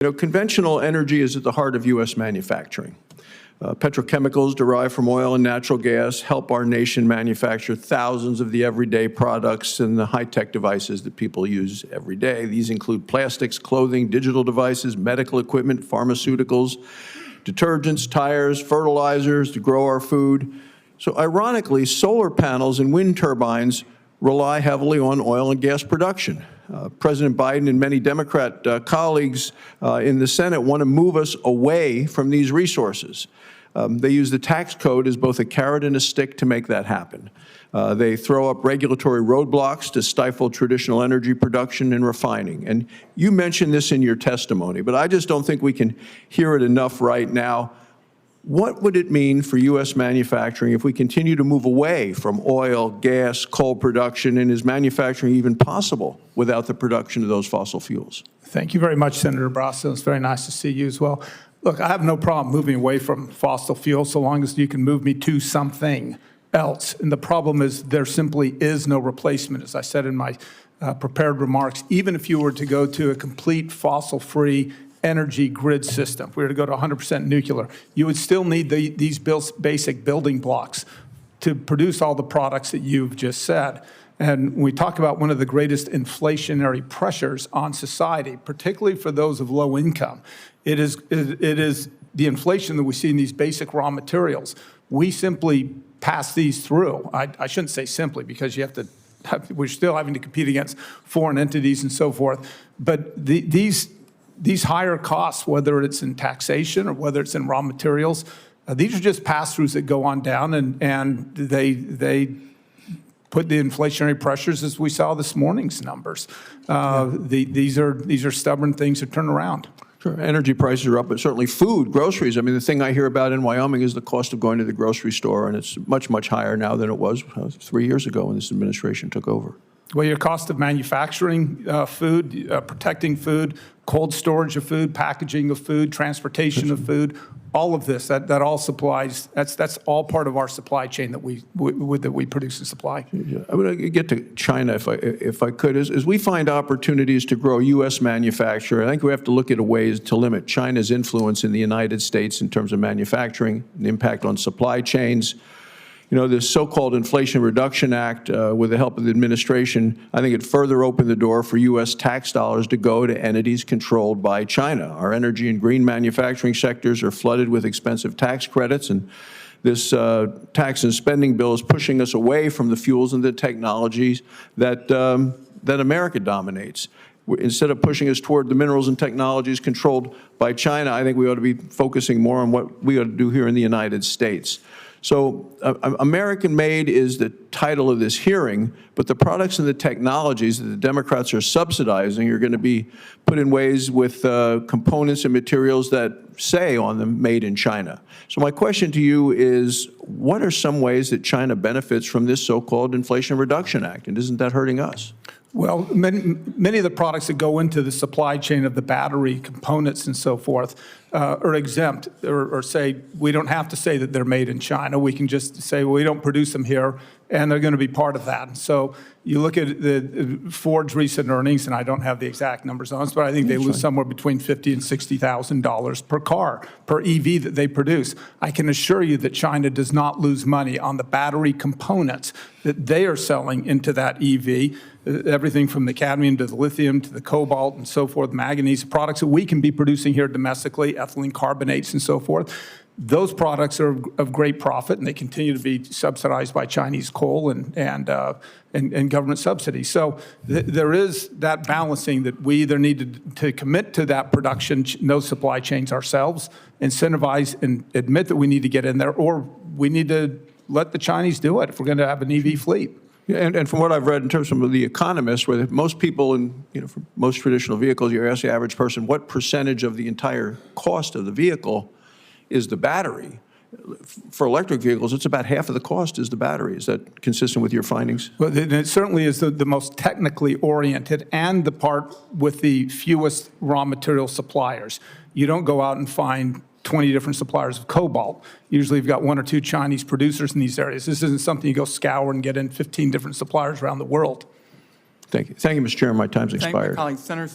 Conventional energy is at the heart of U.S. manufacturing. Petrochemicals derived from oil and natural gas help our nation manufacture thousands of the everyday products and the high-tech devices that people use every day. These include plastics, clothing, digital devices, medical equipment, pharmaceuticals, detergents, tires, fertilizers to grow our food. So ironically, solar panels and wind turbines rely heavily on oil and gas production. President Biden and many Democrat colleagues in the Senate want to move us away from these resources. They use the tax code as both a carrot and a stick to make that happen. They throw up regulatory roadblocks to stifle traditional energy production and refining. And you mentioned this in your testimony, but I just don't think we can hear it enough right now. What would it mean for U.S. manufacturing if we continue to move away from oil, gas, coal production, and is manufacturing even possible without the production of those fossil fuels? Thank you very much, Senator Barrasso. It's very nice to see you as well. Look, I have no problem moving away from fossil fuels so long as you can move me to something else. And the problem is there simply is no replacement, as I said in my prepared remarks. Even if you were to go to a complete fossil-free energy grid system, if we were to go to 100% nuclear, you would still need these basic building blocks to produce all the products that you've just said. And when we talk about one of the greatest inflationary pressures on society, particularly for those of low income, it is the inflation that we see in these basic raw materials. We simply pass these through. I shouldn't say simply, because you have to we're still having to compete against foreign entities and so forth. But these higher costs, whether it's in taxation or whether it's in raw materials, these are just pass-throughs that go on down, and they put the inflationary pressures as we saw this morning's numbers. These are stubborn things that turn around. Sure. Energy prices are up, but certainly food, groceries. I mean, the thing I hear about in Wyoming is the cost of going to the grocery store, and it's much, much higher now than it was 3 years ago when this administration took over. Well, your cost of manufacturing food, protecting food, cold storage of food, packaging of food, transportation of food, all of this, that all supplies, that's all part of our supply chain that we produce and supply. Yeah. I would get to China if I could. As we find opportunities to grow U.S. manufacture, I think we have to look at ways to limit China's influence in the United States in terms of manufacturing, the impact on supply chains. This so-called Inflation Reduction Act, with the help of the administration, I think it further opened the door for U.S. tax dollars to go to entities controlled by China. Our energy and green manufacturing sectors are flooded with expensive tax credits, and this tax and spending bill is pushing us away from the fuels and the technologies that America dominates. Instead of pushing us toward the minerals and technologies controlled by China, I think we ought to be focusing more on what we ought to do here in the United States. So American-made is the title of this hearing, but the products and the technologies that the Democrats are subsidizing are going to be put in ways with components and materials that say on them, made in China. So my question to you is, what are some ways that China benefits from this so-called Inflation Reduction Act, and isn't that hurting us? Well, many of the products that go into the supply chain of the battery components and so forth are exempt, or say we don't have to say that they're made in China. We can just say, well, we don't produce them here, and they're going to be part of that. And so you look at the Ford's recent earnings, and I don't have the exact numbers on this, but I think they lose somewhere between $50,000 and $60,000 per car, per EV that they produce. I can assure you that China does not lose money on the battery components that they are selling into that EV. Everything from the cadmium to the lithium to the cobalt and so forth, manganese, products that we can be producing here domestically, ethylene carbonates and so forth. Those products are of great profit, and they continue to be subsidized by Chinese coal and government subsidies. So there is that balancing that we either need to commit to that production, those supply chains ourselves, incentivize and admit that we need to get in there, or we need to let the Chinese do it if we're going to have an EV fleet. And from what I've read in terms of the economists, where most people for most traditional vehicles, you ask the average person, what percentage of the entire cost of the vehicle is the battery? For electric vehicles, it's about half of the cost is the battery. Is that consistent with your findings? Well, it certainly is the most technically oriented and the part with the fewest raw material suppliers. You don't go out and find 20 different suppliers of cobalt. Usually you've got 1 or 2 Chinese producers in these areas. This isn't something you go scour and get in 15 different suppliers around the world. Thank you. Thank you, Mr. Chairman. My time's expired. Thank my colleagues. Senator